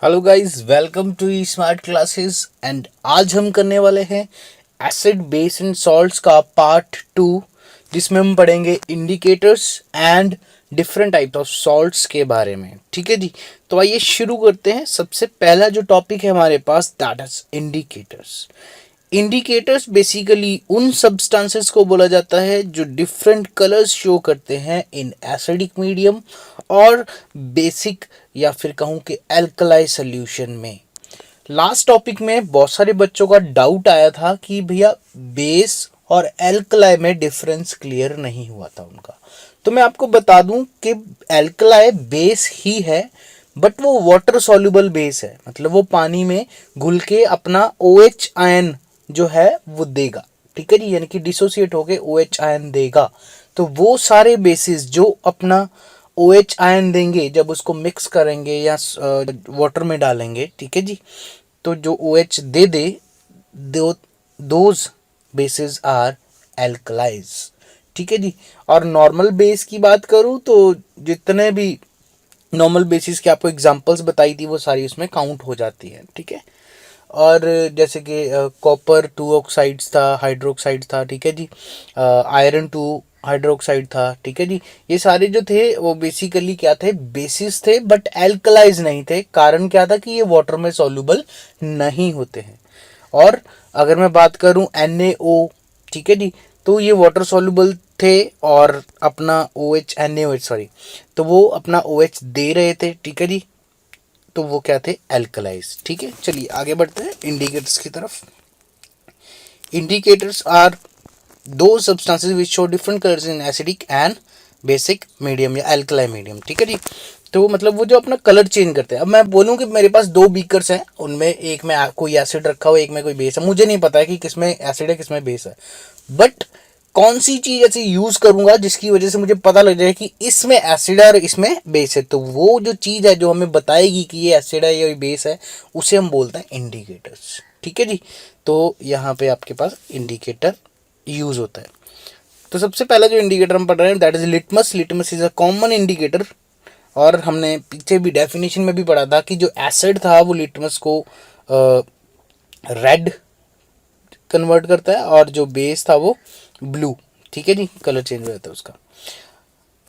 Hello guys, welcome to E smart classes. And आज हम करने वाले हैं एसिड बेस एंड सॉल्ट्स का पार्ट 2, जिसमें हम पढ़ेंगे indicators and different type of salts के बारे में। ठीक है जी, तो आइए शुरू करते हैं। सबसे पहला जो टॉपिक है हमारे पास, that is indicators. Indicators basically उन सब्सटेंसेस को बोला जाता है जो डिफरेंट कलर्स शो करते हैं इन एसिडिक मीडियम और बेसिक या फिर कहूँ कि एल्कलाई सोल्यूशन में। लास्ट टॉपिक में बहुत सारे बच्चों का डाउट आया था कि भैया बेस और एल्कलाई में डिफरेंस क्लियर नहीं हुआ था उनका। तो मैं आपको बता दूं कि एल्कलाई बेस ही है, बट वो वाटर सॉल्युबल बेस है, मतलब वो पानी में घुल के अपना OH आयन जो है वो देगा। ठीक है जी, यानी कि डिसोसिएट होके OH आयन देगा। तो वो सारे बेसिस जो अपना OH आयन देंगे जब उसको मिक्स करेंगे या वाटर में डालेंगे, ठीक है जी, तो जो OH दे दो दोज बेसिस आर एल्कलाइज। ठीक है जी। और नॉर्मल बेस की बात करूं तो जितने भी नॉर्मल बेसिस की आपको एग्जांपल्स बताई थी वो सारी उसमें काउंट हो जाती है। ठीक है। और जैसे कि कॉपर 2 ऑक्साइड्स था, हाइड्रोक्साइड था, ठीक है जी, आयरन 2 हाइड्रोक्साइड था, ठीक है जी। ये सारे जो थे वो बेसिकली क्या थे, बेसिस थे, बट एल्कलाइज नहीं थे। कारण क्या था कि ये वाटर में सॉल्युबल नहीं होते हैं। और अगर मैं बात करूं NaO, ठीक है जी, तो ये वाटर सॉल्युबल थे और अपना OH NaOH सॉरी, तो वो अपना OH दे रहे थे। ठीक है जी, तो वो क्या थे, एल्कलाइज। ठीक है, चलिए आगे बढ़ते हैं इंडिकेटर्स की तरफ। इंडिकेटर्स आर दो substances which show different colours in acidic and basic medium या एल्कलाई मीडियम। ठीक है जी, तो मतलब वो जो अपना कलर चेंज करते हैं। अब मैं बोलूँ कि मेरे पास 2 बीकर्स हैं, उनमें एक में कोई एसिड रखा हुआ, एक में कोई बेस है। मुझे नहीं पता है कि किसमें एसिड है किसमें बेस है, बट कौन सी चीज ऐसी यूज करूंगा जिसकी वजह से मुझे पता लग जाए कि इसमें एसिड है और इसमें बेस है, तो वो जो चीज है जो हमें बताएगी कि ये एसिड है या ये बेस है, उसे हम बोलते हैं इंडिकेटर्स। ठीक है जी, तो यहाँ पे आपके पास इंडिकेटर यूज होता है। तो सबसे पहला जो इंडिकेटर हम पढ़ रहे हैं that is litmus. Litmus is a common indicator. और हमने पीछे भी डेफिनेशन में भी पढ़ा था कि जो एसिड था वो लिटमस को रेड कन्वर्ट करता है और जो बेस था वो ब्लू। ठीक है जी, कलर चेंज हो जाता है उसका।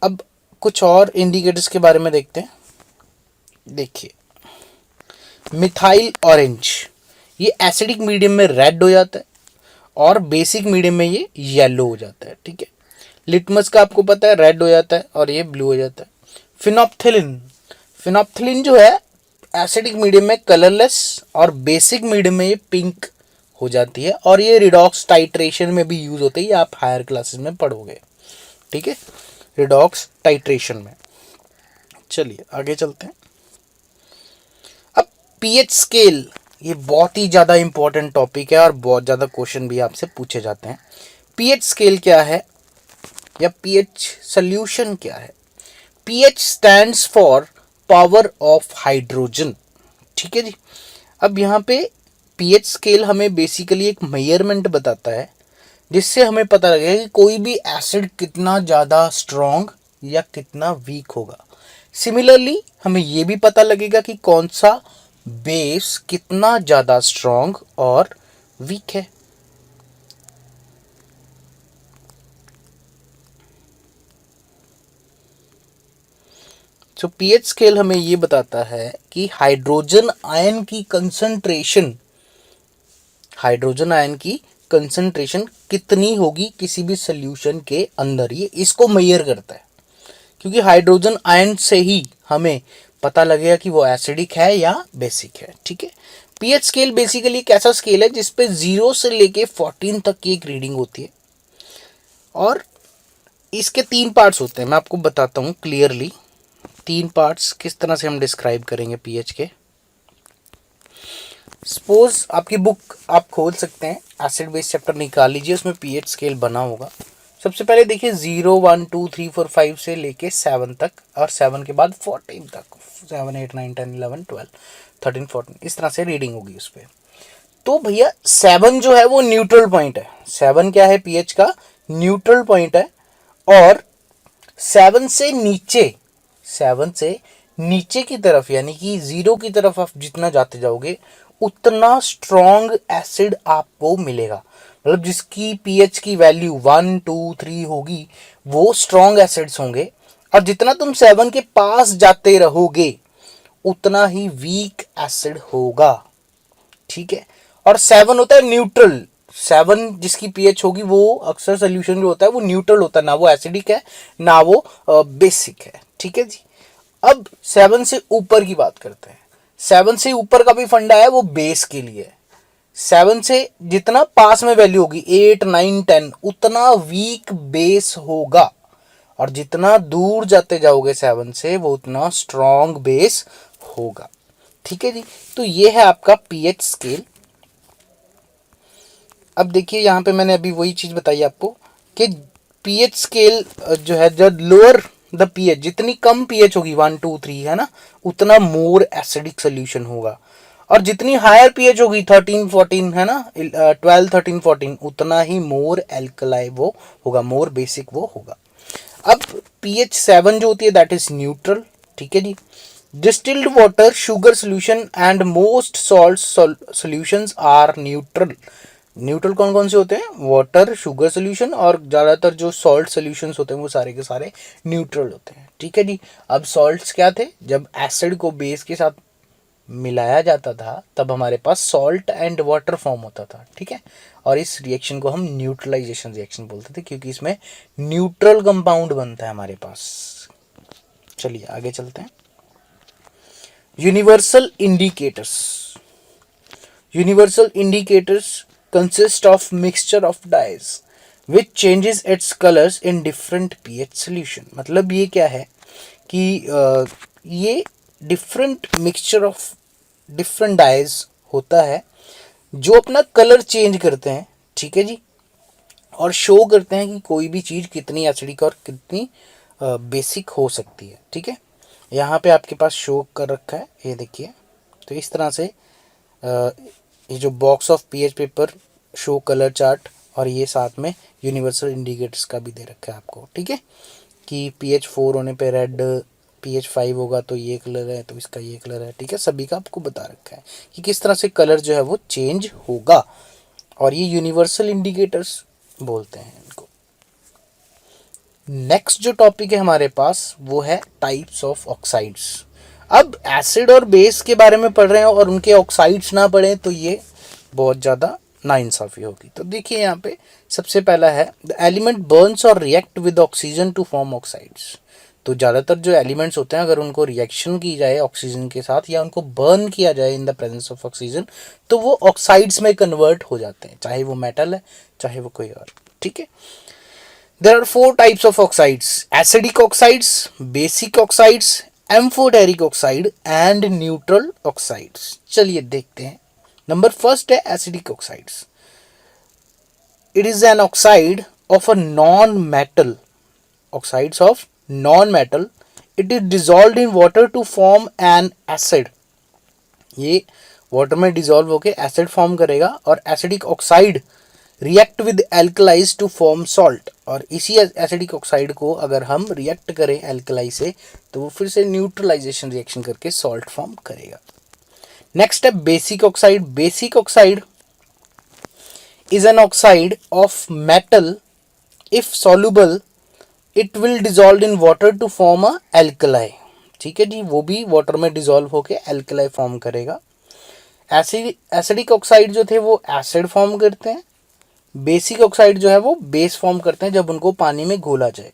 अब कुछ और इंडिकेटर्स के बारे में देखते हैं। देखिए, मिथाइल ऑरेंज, ये एसिडिक मीडियम में रेड हो जाता है और बेसिक मीडियम में ये येलो हो जाता है। ठीक है, लिटमस का आपको पता है रेड हो जाता है और ये ब्लू हो जाता है। फिनोप्थिलिन, फिनोप्थिलिन जो है एसिडिक मीडियम में कलरलेस और बेसिक मीडियम में ये पिंक हो जाती है, और ये रिडॉक्स टाइट्रेशन में भी यूज होती है, ये आप हायर क्लासेस में पढ़ोगे। ठीक है, रिडॉक्स टाइट्रेशन में। चलिए आगे चलते हैं। अब पीएच स्केल, ये बहुत ही ज़्यादा इंपॉर्टेंट टॉपिक है और बहुत ज़्यादा क्वेश्चन भी आपसे पूछे जाते हैं। पीएच स्केल क्या है या पीएच सोल्यूशन क्या है? PH stands for power of hydrogen. ठीक है जी। अब यहाँ पे पीएच स्केल हमें बेसिकली एक मेजरमेंट बताता है जिससे हमें पता लगेगा कि कोई भी एसिड कितना ज़्यादा स्ट्रॉन्ग या कितना वीक होगा। सिमिलरली हमें ये भी पता लगेगा कि कौन सा बेस कितना ज़्यादा स्ट्रॉन्ग और वीक है। तो पीएच स्केल हमें ये बताता है कि हाइड्रोजन आयन की कंसंट्रेशन कितनी होगी किसी भी सोल्यूशन के अंदर, ये इसको मेजर करता है। क्योंकि हाइड्रोजन आयन से ही हमें पता लगेगा कि वो एसिडिक है या बेसिक है। ठीक है, पीएच स्केल बेसिकली एक ऐसा स्केल है जिसपे 0 से लेके 14 तक की एक रीडिंग होती है, और इसके 3 पार्ट्स होते हैं। मैं आपको बताता हूँ क्लियरली 3 पार्ट्स किस तरह से हम डिस्क्राइब करेंगे पीएच के। सपोज आपकी बुक आप खोल सकते हैं, एसिड बेस चैप्टर निकाल लीजिए, उसमें पीएच स्केल बना होगा। सबसे पहले देखिए 0 1 2 3 4 5 से लेके 7 तक, और 7 के बाद 14 तक, 7 8 9 10 11 12 13 14, इस तरह से रीडिंग होगी उस पर। तो भैया 7 जो है वो न्यूट्रल पॉइंट है। 7 क्या है, पीएच का न्यूट्रल पॉइंट है। और 7 से नीचे की तरफ यानी कि जीरो की तरफ आप जितना जाते जाओगे उतना स्ट्रॉन्ग एसिड आपको मिलेगा। मतलब जिसकी पीएच की वैल्यू 1, 2, 3 होगी वो स्ट्रॉन्ग एसिड्स होंगे, और जितना तुम 7 के पास जाते रहोगे उतना ही वीक एसिड होगा। ठीक है, और 7 होता है न्यूट्रल। 7 जिसकी पीएच होगी वो अक्सर सोल्यूशन जो होता है वो न्यूट्रल होता है, ना वो एसिडिक है ना वो बेसिक है। ठीक है जी। अब 7 से ऊपर की बात करते हैं। 7 से ऊपर का भी फंडा है, वो बेस के लिए है। 7 से जितना पास में वैल्यू होगी 8, 9, 10 उतना वीक बेस होगा, और जितना दूर जाते जाओगे 7 से वो उतना स्ट्रॉन्ग बेस होगा। ठीक है जी। तो ये है आपका पीएच स्केल। अब देखिए यहाँ पे मैंने अभी वही चीज बताई आपको कि पीएच स्केल जो है, जब लोअर द पीएच, जितनी कम पीएच होगी 1, 2, 3 है ना, उतना मोर एसिडिक सोल्यूशन होगा, और जितनी हायर पीएच होगी 13, 14 है ना, 12, 13, 14 उतना ही मोर एल्कलाई वो होगा, मोर बेसिक वो होगा। अब पीएच 7 जो होती है दैट इज न्यूट्रल। ठीक है जी। Distilled water, sugar solution and most salt solutions are neutral. Neutral कौन कौन से होते हैं? वाटर, शुगर सोल्यूशन, और ज़्यादातर जो सॉल्ट सोल्यूशंस होते हैं वो सारे के सारे न्यूट्रल होते हैं। ठीक है जी। अब सॉल्ट्स क्या थे? जब एसिड को बेस के साथ मिलाया जाता था तब हमारे पास सॉल्ट एंड वाटर फॉर्म होता था। ठीक है, और इस रिएक्शन को हम न्यूट्रलाइजेशन रिएक्शन बोलते थे क्योंकि इसमें न्यूट्रल कंपाउंड बनता है हमारे पास। चलिए आगे चलते हैं। Universal indicators. Universal indicators consist of mixture of dyes which changes its colors in different pH solution। मतलब ये क्या है कि ये different mixture of different dyes होता है जो अपना कलर चेंज करते हैं। ठीक है जी, और शो करते हैं कि कोई भी चीज़ कितनी एसिडिक और कितनी बेसिक हो सकती है। ठीक है, यहाँ पे आपके पास शो कर रखा है, ये देखिए। तो इस तरह से ये जो box of pH paper show colour chart, और ये साथ में यूनिवर्सल इंडिकेटर्स का भी दे रखा है आपको। ठीक है, कि पीएच 4 होने पे रेड, पीएच 5 होगा तो ये कलर है, तो इसका ये कलर है। ठीक है, सभी का आपको बता रखा है कि किस तरह से कलर जो है वो चेंज होगा, और ये यूनिवर्सल इंडिकेटर्स बोलते हैं इनको। नेक्स्ट जो टॉपिक है हमारे पास वो है टाइप्स ऑफ ऑक्साइड्स। अब एसिड और बेस के बारे में पढ़ रहे हैं और उनके ऑक्साइड्स ना पढ़ें तो ये बहुत ज़्यादा नाइंसाफ़ी होगी। तो देखिए यहाँ पे सबसे पहला है द एलिमेंट बर्न्स और react with oxygen to form oxides. तो ज़्यादातर जो एलिमेंट्स होते हैं अगर उनको रिएक्शन की जाए ऑक्सीजन के साथ या उनको बर्न किया जाए in the presence of oxygen तो वो ऑक्साइड्स में कन्वर्ट हो जाते हैं, चाहे वो मेटल है चाहे वो कोई और। ठीक है, there are 4 types of oxides: acidic oxides, basic oxides, amphoteric oxide and neutral oxides। चलिए देखते हैं। नंबर फर्स्ट है acidic oxides. It is an oxide of a non metal, oxides of non metal. It is dissolve in water to form an acid. ये water में dissolve होकर acid form करेगा, और acidic oxide react with alkalis to form salt. और इसी acidic oxide को अगर हम रिएक्ट करें एल्कलाई से तो वो फिर से न्यूट्रलाइजेशन रिएक्शन करके सॉल्ट फॉर्म करेगा। नेक्स्ट है basic oxide. Basic oxide is an oxide of metal, if soluble it will dissolve in water to form a alkali. ठीक है जी, वो भी वाटर में डिजॉल्व होकर एल्कलाई फॉर्म करेगा। एसिडिक ऑक्साइड जो थे वो एसिड फॉर्म करते हैं। बेसिक ऑक्साइड जो है वो बेस फॉर्म करते हैं जब उनको पानी में घोला जाए।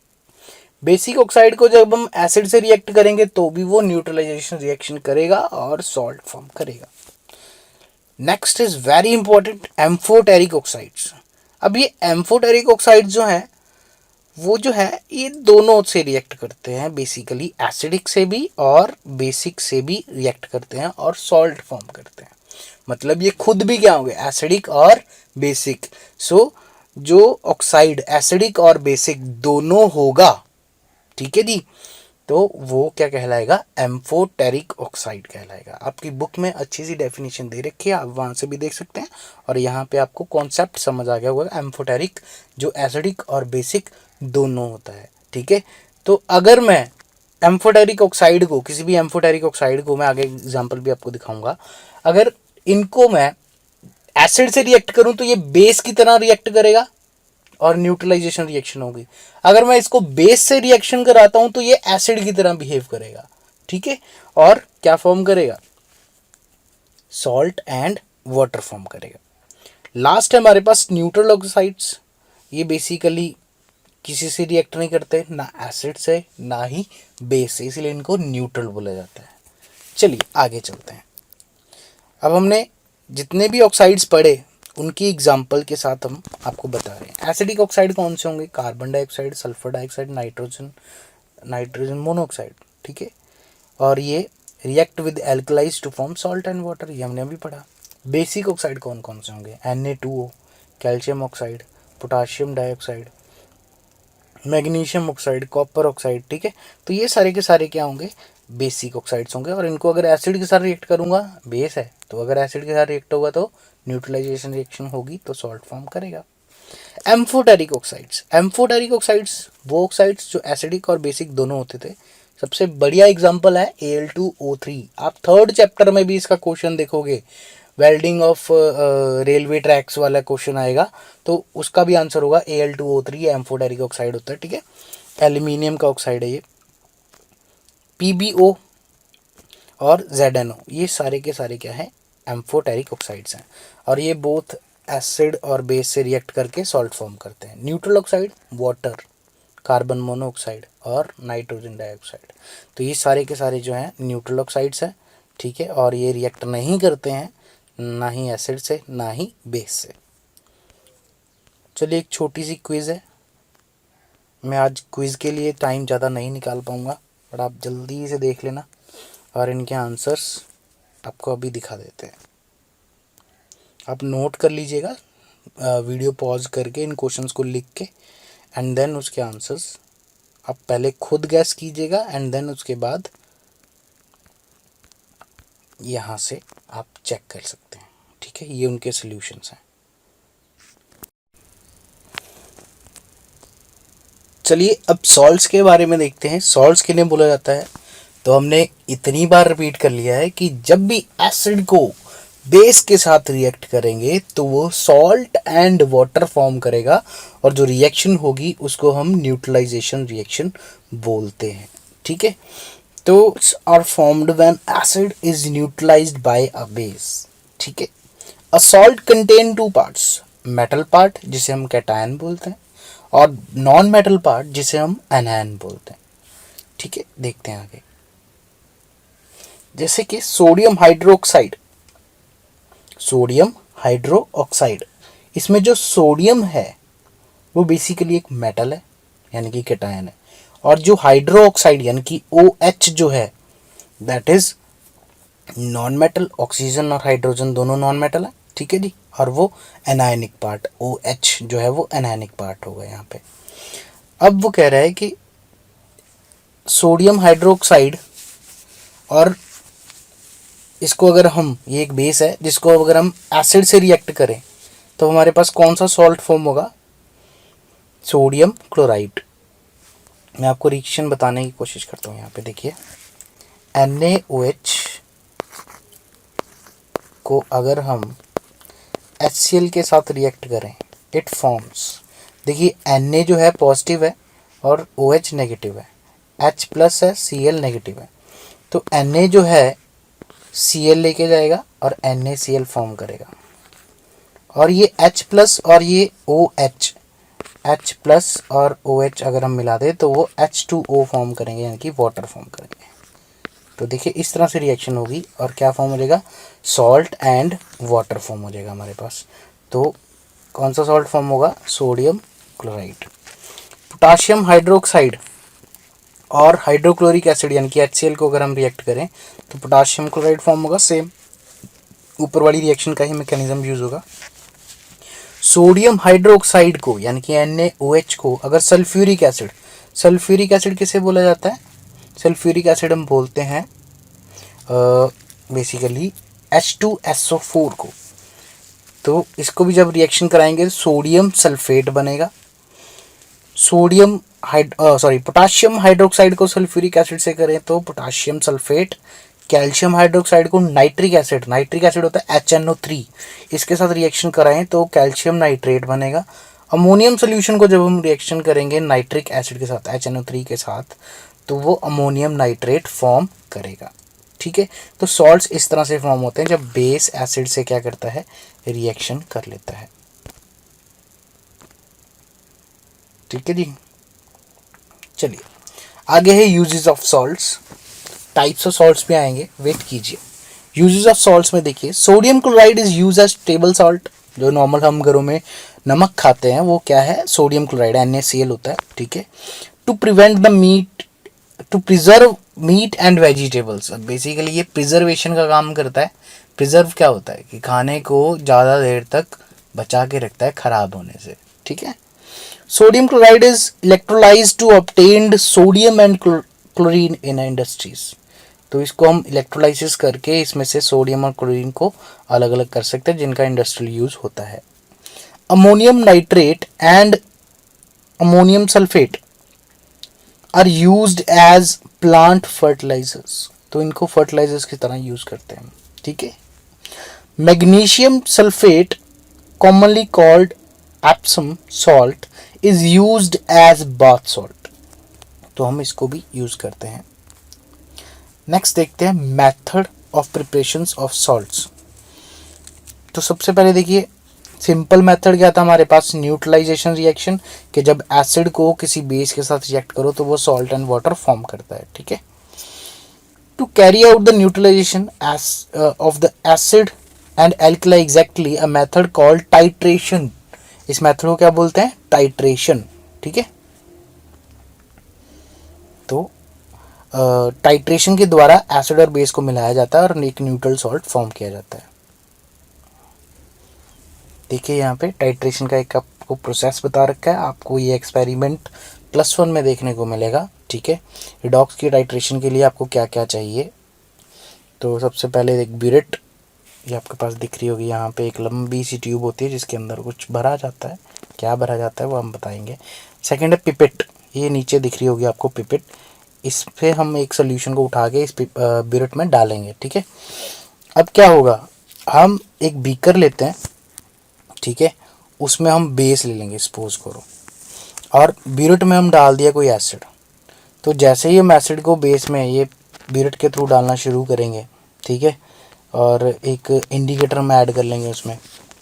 बेसिक ऑक्साइड को जब हम एसिड से रिएक्ट करेंगे तो भी वो न्यूट्रलाइजेशन रिएक्शन करेगा और सॉल्ट फॉर्म करेगा। Next is very important, amphoteric oxides. अब ये एम्फोटेरिक ऑक्साइड्स जो हैं वो जो है ये दोनों से रिएक्ट करते हैं, बेसिकली एसिडिक से भी और बेसिक से भी रिएक्ट करते हैं और सॉल्ट फॉर्म करते हैं। मतलब ये खुद भी क्या होंगे, एसिडिक और बेसिक। सो जो ऑक्साइड एसिडिक और बेसिक दोनों होगा, ठीक है जी, तो वो क्या कहलाएगा, एम्फोटेरिक ऑक्साइड कहलाएगा। आपकी बुक में अच्छी सी डेफिनेशन दे रखी है, आप वहाँ से भी देख सकते हैं, और यहाँ पे आपको कॉन्सेप्ट समझ आ गया होगा। एम्फोटेरिक जो एसिडिक और बेसिक दोनों होता है। ठीक है, तो अगर मैं एम्फोटेरिक ऑक्साइड को, किसी भी एम्फोटेरिक ऑक्साइड को, मैं आगे एग्जांपल भी आपको दिखाऊंगा, अगर इनको मैं एसिड से रिएक्ट करूं तो ये बेस की तरह रिएक्ट करेगा और न्यूट्रलाइजेशन रिएक्शन होगी। अगर मैं इसको बेस से रिएक्शन कराता हूं तो ये एसिड की तरह बिहेव करेगा, ठीक है, और क्या फॉर्म करेगा, सॉल्ट एंड वाटर फॉर्म करेगा। लास्ट है हमारे पास न्यूट्रल ऑक्साइड्स। ये बेसिकली किसी से रिएक्ट नहीं करते, ना एसिड से ना ही बेस से, इसलिए इनको न्यूट्रल बोला जाता है। चलिए आगे चलते हैं। अब हमने जितने भी ऑक्साइड्स पढ़े उनकी एग्जाम्पल के साथ हम आपको बता रहे हैं। एसिडिक ऑक्साइड कौन से होंगे, carbon dioxide, sulphur dioxide, nitrogen monoxide, ठीक है, और ये react with alkalis to form salt and water, ये हमने अभी पढ़ा। बेसिक ऑक्साइड कौन कौन से होंगे, Na2O, calcium oxide, potassium dioxide, magnesium oxide, copper oxide, ठीक है। तो ये सारे के सारे क्या होंगे, बेसिक ऑक्साइड्स होंगे। और इनको अगर एसिड के साथ रिएक्ट करूंगा, बेस है, तो अगर एसिड के साथ रिएक्ट होगा तो न्यूट्रलाइजेशन रिएक्शन होगी तो सॉल्ट फॉर्म करेगा। एम्फोटेरिक ऑक्साइड्स, एम्फोटेरिक ऑक्साइड्स वो ऑक्साइड्स जो एसिडिक और बेसिक दोनों होते थे। सबसे बढ़िया एग्जांपल है Al2O3। आप थर्ड चैप्टर में भी इसका क्वेश्चन देखोगे, वेल्डिंग ऑफ रेलवे ट्रैक्स वाला क्वेश्चन आएगा, तो उसका भी आंसर होगा Al2O3, एम्फोटेरिक ऑक्साइड होता है, ठीक है। एल्यूमिनियम का ऑक्साइड है ये। PbO और ZnO, ये सारे के सारे क्या हैं, एम्फोटेरिक ऑक्साइड्स हैं, और ये बोथ एसिड और बेस से रिएक्ट करके सॉल्ट फॉर्म करते हैं। Neutral oxide water, carbon monoxide और नाइट्रोजन डाइऑक्साइड, तो ये सारे के सारे जो हैं न्यूट्रल ऑक्साइड्स हैं, ठीक है, और ये रिएक्ट नहीं करते हैं ना ही एसिड से ना ही बेस से। चलिए एक छोटी सी क्विज़ है, मैं आज क्विज़ के लिए टाइम ज़्यादा नहीं निकाल पाऊँगा, बट आप जल्दी से देख लेना और इनके आंसर्स आपको अभी दिखा देते हैं। आप नोट कर लीजिएगा, वीडियो पॉज करके इन क्वेश्चंस को लिख के, एंड देन उसके आंसर्स आप पहले खुद गैस कीजिएगा, एंड देन उसके बाद यहाँ से आप चेक कर सकते हैं, ठीक है। ये उनके सॉल्यूशंस हैं। चलिए अब सॉल्ट्स के बारे में देखते हैं। सॉल्ट्स किन्हें बोला जाता है, तो हमने इतनी बार रिपीट कर लिया है कि जब भी एसिड को बेस के साथ रिएक्ट करेंगे तो वो सॉल्ट एंड वाटर फॉर्म करेगा, और जो रिएक्शन होगी उसको हम न्यूट्रलाइजेशन रिएक्शन बोलते हैं, ठीक है। तो are formed when acid is neutralised by a base, ठीक है। A salt contain two parts, metal part जिसे हम कैटायन बोलते हैं, और नॉन मेटल पार्ट जिसे हम एनायन बोलते हैं, ठीक है। देखते हैं आगे, जैसे कि सोडियम हाइड्रोक्साइड, सोडियम हाइड्रोक्साइड, इसमें जो सोडियम है वो बेसिकली एक मेटल है, यानी कि कैटायन है, और जो हाइड्रोक्साइड यानी कि OH जो है that is non metal. Oxygen और हाइड्रोजन दोनों नॉन मेटल है, ठीक है जी, और वो एनायनिक पार्ट OH जो है वो एनायनिक पार्ट होगा यहाँ पे। अब वो कह रहा है कि सोडियम हाइड्रोक्साइड, और इसको अगर हम, ये एक बेस है जिसको अगर हम एसिड से रिएक्ट करें तो हमारे पास कौन सा सॉल्ट फॉर्म होगा, सोडियम क्लोराइड। मैं आपको रिएक्शन बताने की कोशिश करता हूँ। यहाँ पे देखिए, NaOH को अगर हम HCl के साथ रिएक्ट करें, इट फॉर्म्स, देखिए Na जो है पॉजिटिव है और OH नेगेटिव है, H प्लस है, Cl नेगेटिव है, तो Na जो है Cl लेके जाएगा और NaCl फॉर्म करेगा, और ये H प्लस और ये OH, H प्लस और OH अगर हम मिला दें तो वो H2O फॉर्म करेंगे, यानी कि वाटर फॉर्म करेंगे। तो देखिए इस तरह से रिएक्शन होगी और क्या फॉर्म हो जाएगा, सॉल्ट एंड वाटर फॉर्म हो जाएगा हमारे पास। तो कौन सा सॉल्ट फॉर्म होगा, सोडियम क्लोराइड। पोटाशियम हाइड्रोक्साइड और हाइड्रोक्लोरिक एसिड यानी कि HCl को अगर हम रिएक्ट करें तो पोटाशियम क्लोराइड फॉर्म होगा, सेम ऊपर वाली रिएक्शन का ही मैकेनिज्म यूज होगा। सोडियम हाइड्रोक्साइड को यानी कि NaOH को अगर सल्फ्यूरिक एसिड, सल्फ्यूरिक एसिड किसे बोला जाता है, सल्फ्यूरिक एसिड हम बोलते हैं बेसिकली H2SO4 को। तो इसको भी जब रिएक्शन कराएंगे सोडियम सल्फेट बनेगा, सोडियम पोटाशियम हाइड्रोक्साइड को सल्फ्यूरिक एसिड से करें तो पोटाशियम सल्फेट, कैल्शियम हाइड्रोक्साइड को नाइट्रिक एसिड होता है HNO3, इसके साथ रिएक्शन कराएं तो कैल्शियम नाइट्रेट बनेगा। अमोनियम सोल्यूशन को जब हम रिएक्शन करेंगे नाइट्रिक एसिड के साथ HNO3 के साथ तो वो अमोनियम नाइट्रेट फॉर्म करेगा। ठीक है, तो सॉल्ट्स इस तरह से फॉर्म होते हैं जब बेस एसिड से क्या करता है, रिएक्शन कर लेता है। ठीक है जी, चलिए आगे है uses of salts. Types of salts भी आएंगे, वेट कीजिए। यूजेस ऑफ सॉल्ट्स में देखिए, sodium chloride is use as table salt. जो नॉर्मल हम घरों में नमक खाते हैं वो क्या है, सोडियम क्लोराइड NaCl होता है। ठीक है, to prevent the meat, to preserve meat and vegetables. Basically ये प्रिजर्वेशन का काम करता है। प्रिजर्व क्या होता है कि खाने को ज़्यादा देर तक बचा के रखता है खराब होने से। ठीक है, sodium chloride is electrolyse to obtained sodium and chlorine in industries. तो इसको हम इलेक्ट्रोलाइसिस करके इसमें से सोडियम और क्लोरीन को अलग अलग कर सकते हैं जिनका इंडस्ट्रियल यूज होता है। Ammonium nitrate and ammonium sulphate are used as plant fertilisers. तो इनको फर्टिलाइजर्स की तरह यूज करते हैं। ठीक है, magnesium sulphate commonly called Epsom salt is used as bath salt. तो हम इसको भी यूज करते हैं। नेक्स्ट देखते हैं method of preparations of salts. तो सबसे पहले देखिए, सिंपल मेथड क्या था हमारे पास, न्यूट्रलाइजेशन रिएक्शन, कि जब एसिड को किसी बेस के साथ रिएक्ट करो तो वो सॉल्ट एंड वाटर फॉर्म करता है। ठीक है, to carry out the neutralisation of the acid and alkali exactly a method called titration. इस मेथड को क्या बोलते हैं, टाइट्रेशन। ठीक है, तो टाइट्रेशन के द्वारा एसिड और बेस को मिलाया जाता है और एक न्यूट्रल सॉल्ट फॉर्म किया जाता है। देखिए यहाँ पे टाइट्रेशन का एक आपको प्रोसेस बता रखा है, आपको ये एक्सपेरिमेंट +1 में देखने को मिलेगा। ठीक है, रिडॉक्स की टाइट्रेशन के लिए आपको क्या क्या चाहिए। तो सबसे पहले एक ब्यूरेट, ये आपके पास दिख रही होगी यहाँ पे, एक लंबी सी ट्यूब होती है जिसके अंदर कुछ भरा जाता है, क्या भरा जाता है वो हम बताएंगे। सेकेंड है पिपेट, ये नीचे दिख रही होगी आपको पिपेट, इस पे हम एक सोल्यूशन को उठा के इस ब्यूरेट में डालेंगे। ठीक है, अब क्या होगा, हम एक बीकर लेते हैं। ठीक है, उसमें हम बेस ले लेंगे, सपोज करो, और ब्यूरेट में हम डाल दिया कोई एसिड। तो जैसे ही हम एसिड को बेस में ये ब्यूरेट के थ्रू डालना शुरू करेंगे, ठीक है, और एक इंडिकेटर हम ऐड कर लेंगे उसमें,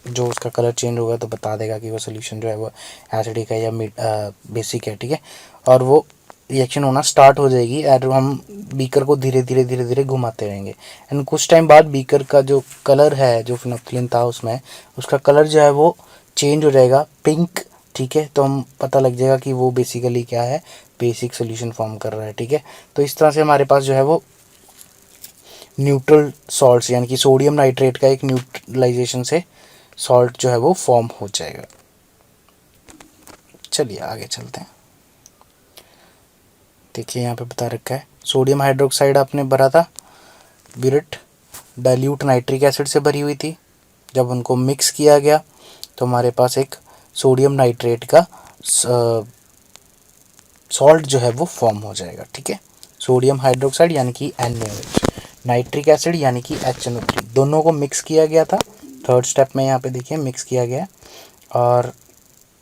जो उसका कलर चेंज होगा तो बता देगा कि वो सोल्यूशन जो है वो एसिडिक है या बेसिक है। ठीक है, और वो रिएक्शन होना स्टार्ट हो जाएगी और हम बीकर को धीरे धीरे घुमाते रहेंगे। एंड कुछ टाइम बाद बीकर का जो कलर है, जो फिनोक्सिलिन था उसमें, उसका कलर जो है वो चेंज हो जाएगा पिंक। ठीक है, तो हम पता लग जाएगा कि वो बेसिकली क्या है, बेसिक सोल्यूशन फॉर्म कर रहा है। ठीक है, तो इस तरह से हमारे पास जो है वो न्यूट्रल सॉल्ट्स यानी कि सोडियम नाइट्रेट का एक न्यूट्रलाइजेशन से सॉल्ट जो है वो फॉर्म हो जाएगा। चलिए आगे चलते हैं। देखिए यहाँ पे बता रखा है, सोडियम हाइड्रोक्साइड आपने भरा था, ब्यूरेट डाइल्यूट नाइट्रिक एसिड से भरी हुई थी। जब उनको मिक्स किया गया तो हमारे पास एक सोडियम नाइट्रेट का सॉल्ट जो है वो फॉर्म हो जाएगा। ठीक है, सोडियम हाइड्रोक्साइड यानी कि NaOH, नाइट्रिक एसिड यानी कि HNO3, दोनों को मिक्स किया गया था। थर्ड स्टेप में यहाँ पे देखिए मिक्स किया गया, और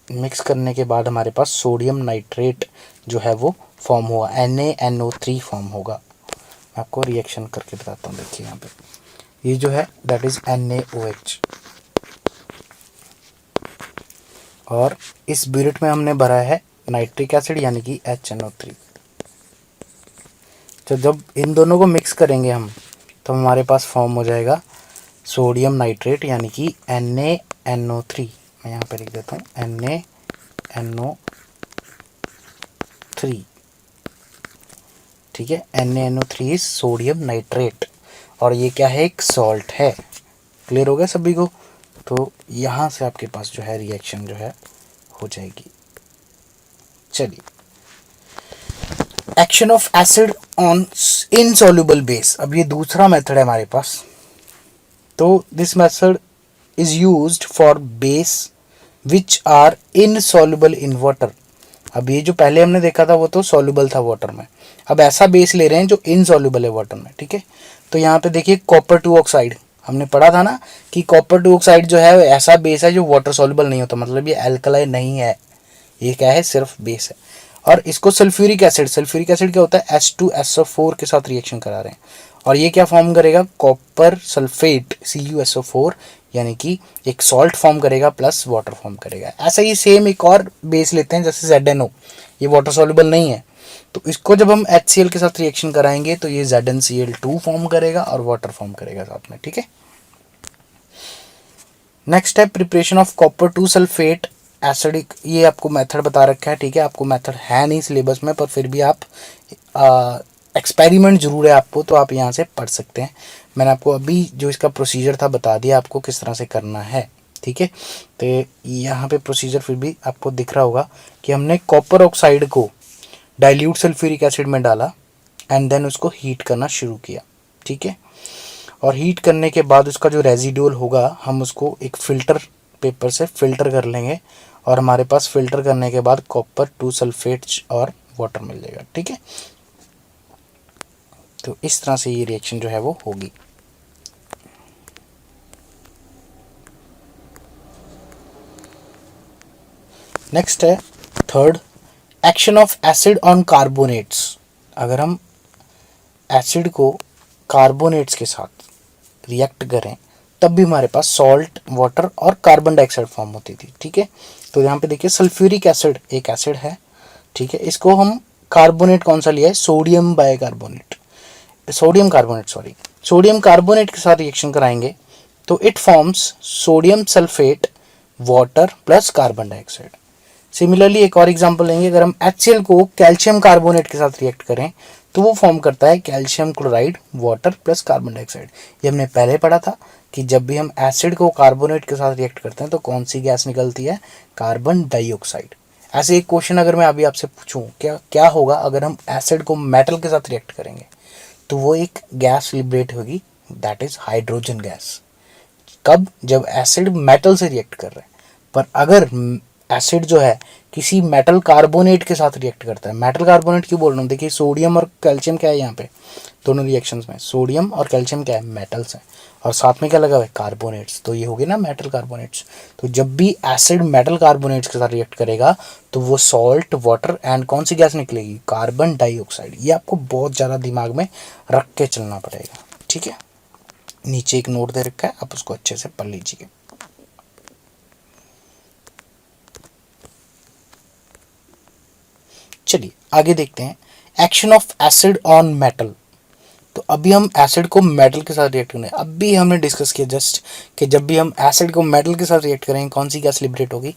मिक्स करने के बाद हमारे पास सोडियम नाइट्रेट जो है वो फॉर्म हुआ, NaNO3 फॉर्म होगा। मैं आपको रिएक्शन करके बताता हूँ। देखिए यहाँ पे ये जो है दैट इज NaOH, और इस ब्यूरेट में हमने भरा है नाइट्रिक एसिड यानी कि HNO3। तो जब इन दोनों को मिक्स करेंगे हम तो हमारे पास फॉर्म हो जाएगा सोडियम नाइट्रेट यानी कि NaNO3। मैं यहाँ पे लिख देता हूँ NaNO3। ठीक है, NaNO3 इज सोडियम नाइट्रेट, और ये क्या है, एक सॉल्ट है। क्लियर हो गया सभी को। तो यहाँ से आपके पास जो है रिएक्शन जो है हो जाएगी। चलिए, action of acid on insoluble base, अब ये दूसरा मेथड है हमारे पास। तो this method is used for base which are insoluble in water. अब ये जो पहले हमने देखा था वो तो सॉल्युबल था वाटर में, अब ऐसा बेस ले रहे हैं जो इनसॉल्युबल है वाटर में, ठीक है। तो यहाँ पे देखिए कॉपर टू ऑक्साइड, हमने पढ़ा था ना कि कॉपर टू ऑक्साइड जो है ऐसा बेस है जो वाटर सॉल्युबल नहीं होता, मतलब ये एल्कलाइन नहीं है, ये क्या है, सिर्फ बेस है। और इसको सल्फ्यूरिक एसिड, सल्फ्यूरिक एसिड क्या होता है, H2SO4 के साथ रिएक्शन करा रहे हैं, और ये क्या फॉर्म करेगा, कॉपर सल्फेट CuSO4, यानी कि एक सॉल्ट फॉर्म करेगा प्लस वाटर फॉर्म करेगा। ऐसा ही सेम एक और बेस लेते हैं जैसे ZnO, ये वाटर सॉल्युबल नहीं है, तो इसको जब हम HCl के साथ रिएक्शन कराएंगे तो ये ZnCl2 फॉर्म करेगा और वाटर फॉर्म करेगा साथ में, ठीक है। नेक्स्ट है preparation of copper two sulphate acidic, ये आपको मेथड बता रखा है, ठीक है। आपको मेथड है नहीं सिलेबस में, पर फिर भी आप एक्सपेरिमेंट जरूर है आपको, तो आप यहाँ से पढ़ सकते हैं। मैंने आपको अभी जो इसका प्रोसीजर था बता दिया आपको किस तरह से करना है, ठीक है। तो यहाँ पे प्रोसीजर फिर भी आपको दिख रहा होगा कि हमने कॉपर ऑक्साइड को डाइल्यूट सल्फ्यूरिक एसिड में डाला एंड देन उसको हीट करना शुरू किया, ठीक है। और हीट करने के बाद उसका जो रेजिडुअल होगा हम उसको एक फ़िल्टर पेपर से फ़िल्टर कर लेंगे, और हमारे पास फ़िल्टर करने के बाद कॉपर टू सल्फेट और वाटर मिल जाएगा, ठीक है। तो इस तरह से ये रिएक्शन जो है वो होगी। नेक्स्ट है third, action of acid on carbonates. अगर हम एसिड को कार्बोनेट्स के साथ रिएक्ट करें तब भी हमारे पास सॉल्ट, वाटर और कार्बन डाइऑक्साइड फॉर्म होती थी, ठीक है। तो यहाँ पे देखिए सल्फ्यूरिक एसिड एक एसिड है, ठीक है। इसको हम कार्बोनेट कौन सा लिया है, sodium bicarbonate, sodium carbonate sorry, sodium carbonate के साथ रिएक्शन कराएंगे तो it forms sodium sulphate water plus carbon dioxide. Similarly एक और एग्जांपल लेंगे, अगर हम HCl को कैल्शियम कार्बोनेट के साथ रिएक्ट करें तो वो फॉर्म करता है calcium chloride water plus carbon dioxide. ये हमने पहले पढ़ा था कि जब भी हम एसिड को कार्बोनेट के साथ रिएक्ट करते हैं तो कौन सी गैस निकलती है, कार्बन डाइऑक्साइड। ऐसे एक क्वेश्चन अगर मैं अभी आपसे पूछूं क्या क्या होगा अगर हम एसिड को मेटल के साथ रिएक्ट करेंगे, तो वो एक गैस लिबरेट होगी, दैट इज हाइड्रोजन गैस। कब, जब एसिड मेटल से रिएक्ट कर रहे हैं। पर अगर एसिड जो है किसी मेटल कार्बोनेट के साथ रिएक्ट करता है, मेटल कार्बोनेट क्यों बोल रहा हूँ, देखिए सोडियम और कैल्शियम क्या है यहाँ पे, दोनों रिएक्शंस में सोडियम और कैल्शियम क्या है, मेटल्स हैं, और साथ में क्या लगा हुआ है, कार्बोनेट्स, तो ये हो गए ना मेटल कार्बोनेट्स। तो जब भी एसिड मेटल कार्बोनेट्स के साथ रिएक्ट करेगा तो वो सॉल्ट, वाटर एंड कौन सी गैस निकलेगी, कार्बन डाइऑक्साइड। ये आपको बहुत ज़्यादा दिमाग में रख के चलना पड़ेगा, ठीक है। नीचे एक नोट दे रखा है, आप उसको अच्छे से पढ़ लीजिए। चलिए आगे देखते हैं, action of acid on metal. तो अभी हम एसिड को मेटल के साथ रिएक्ट करें, अभी हमने डिस्कस किया जस्ट कि जब भी हम एसिड को मेटल के साथ रिएक्ट करेंगे कौन सी गैस लिबरेट होगी,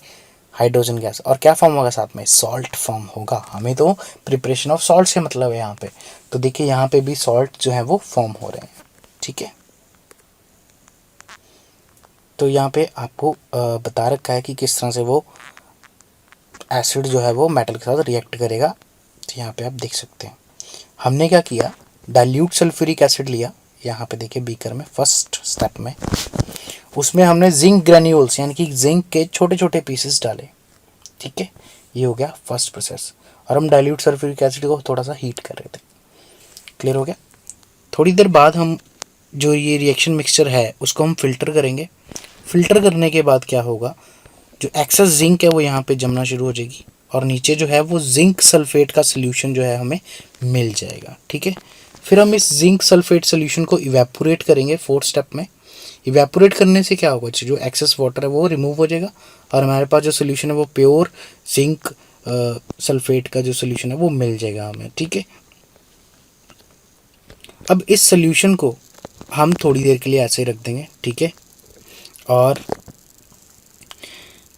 हाइड्रोजन गैस, और क्या फॉर्म होगा साथ में, सॉल्ट फॉर्म होगा। हमें तो प्रिपरेशन ऑफ सॉल्ट से मतलब है यहाँ पे, तो देखिए यहाँ पे भी सॉल्ट जो है वो फॉर्म हो रहे हैं, ठीक है। तो यहाँ पे आपको बता रखा है कि किस तरह से वो एसिड जो है वो मेटल के साथ रिएक्ट करेगा। तो यहाँ पे आप देख सकते हैं हमने क्या किया, डाइल्यूट सल्फ्यूरिक एसिड लिया, यहाँ पे देखिए बीकर में फर्स्ट स्टेप में, उसमें हमने जिंक ग्रेन्यूल्स यानी कि जिंक के छोटे छोटे पीसेस डाले, ठीक है। ये हो गया फर्स्ट प्रोसेस, और हम डाइल्यूट सल्फ्यूरिक एसिड को थोड़ा सा हीट कर रहे थे, क्लियर हो गया। थोड़ी देर बाद हम जो ये रिएक्शन मिक्सचर है उसको हम फिल्टर करेंगे। फिल्टर करने के बाद क्या होगा, जो एक्सेस जिंक है वो यहाँ पे जमना शुरू हो जाएगी, और नीचे जो है वो जिंक सल्फेट का सोल्यूशन जो है हमें मिल जाएगा, ठीक है। फिर हम इस जिंक सल्फेट सोल्यूशन को इवेपोरेट करेंगे फोर्थ स्टेप में। इवेपोरेट करने से क्या होगा, जो एक्सेस वाटर है वो रिमूव हो जाएगा, और हमारे पास जो सोल्यूशन है वो प्योर जिंक सल्फेट का जो सोल्यूशन है वो मिल जाएगा हमें, ठीक है। अब इस सोल्यूशन को हम थोड़ी देर के लिए ऐसे रख देंगे, ठीक है। और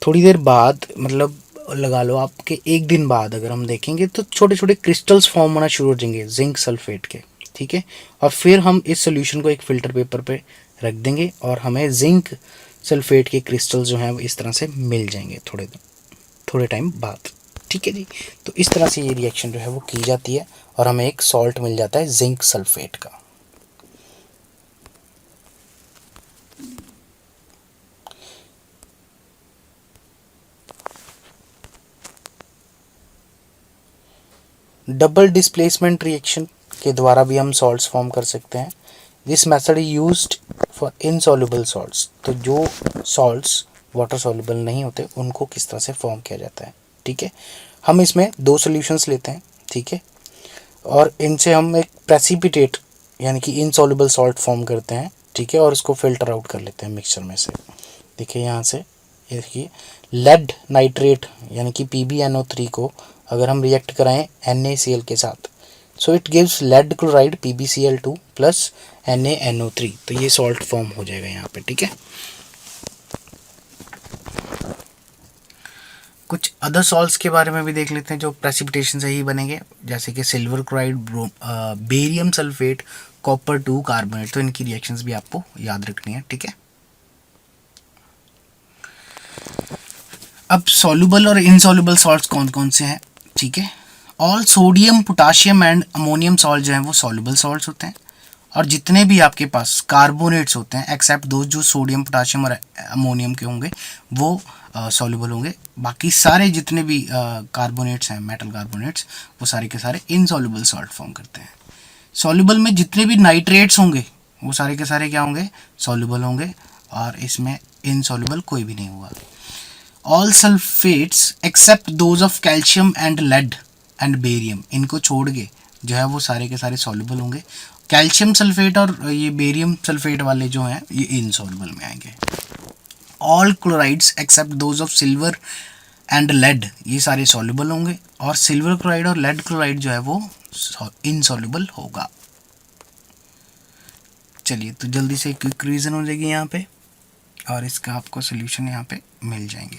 थोड़ी देर बाद, मतलब लगा लो आपके एक दिन बाद अगर हम देखेंगे तो छोटे छोटे क्रिस्टल्स फॉर्म होना शुरू हो जाएंगे जिंक सल्फेट के, ठीक है। और फिर हम इस सोल्यूशन को एक फ़िल्टर पेपर पे रख देंगे और हमें जिंक सल्फेट के क्रिस्टल्स जो हैं वो इस तरह से मिल जाएंगे थोड़े टाइम बाद, ठीक है जी। तो इस तरह से ये रिएक्शन जो है वो की जाती है और हमें एक सॉल्ट मिल जाता है जिंक सल्फेट का। डबल डिस्प्लेसमेंट रिएक्शन के द्वारा भी हम सॉल्ट्स फॉर्म कर सकते हैं। This method is used for insoluble salts. तो जो सॉल्ट्स वाटर सॉल्युबल नहीं होते उनको किस तरह से फॉर्म किया जाता है, ठीक है। हम इसमें 2 सॉल्यूशंस लेते हैं, ठीक है, और इनसे हम एक प्रेसिपिटेट यानी कि इनसॉल्युबल सॉल्ट फॉर्म करते हैं, ठीक है, और उसको फिल्टर आउट कर लेते हैं मिक्सचर में से। देखिए यहाँ से, ये देखिए लेड नाइट्रेट यानी कि PbNO3 को अगर हम रिएक्ट कराएं NaCl के साथ, so it gives lead chloride PbCl2 plus NaNO3, तो ये सॉल्ट फॉर्म हो जाएगा यहाँ पे, ठीक है। कुछ अदर सॉल्ट्स के बारे में भी देख लेते हैं जो प्रेसिपिटेशन से ही बनेंगे, जैसे कि silver chloride, barium sulphate, copper 2 carbonate. तो इनकी रिएक्शंस भी आपको याद रखनी है, ठीक है। अब सॉल्युबल और इनसॉल्युबल सॉल्ट्स कौन कौन से हैं, ठीक है। All sodium, potassium and ammonium salt जो हैं वो सॉल्युबल सॉल्ट्स होते हैं, और जितने भी आपके पास कार्बोनेट्स होते हैं एक्सेप्ट दो जो सोडियम, पोटाशियम और अमोनियम के होंगे वो सॉल्युबल होंगे। बाकी सारे जितने भी कार्बोनेट्स हैं, मेटल कार्बोनेट्स, वो सारे के सारे इनसॉल्युबल सॉल्ट फॉर्म करते हैं। सॉल्युबल में जितने भी नाइट्रेट्स होंगे वो सारे के सारे क्या होंगे, सॉल्युबल होंगे, और इसमें इनसॉल्युबल कोई भी नहीं हुआ। All sulphates except those of calcium and lead and barium, इनको छोड़ के जो है वो सारे के सारे सॉल्युबल होंगे। कैल्शियम सल्फेट और ये बेरियम सल्फेट वाले जो हैं ये इनसॉल्युबल में आएंगे। All chlorides except those of silver and lead, ये सारे सॉल्युबल होंगे, और सिल्वर क्लोराइड और लेड क्लोराइड जो है वो इनसॉल्युबल होगा। चलिए तो जल्दी से क्विक रिवीजन हो जाएगी यहाँ पे, और इसका आपको सोल्यूशन यहाँ पे मिल जाएंगे।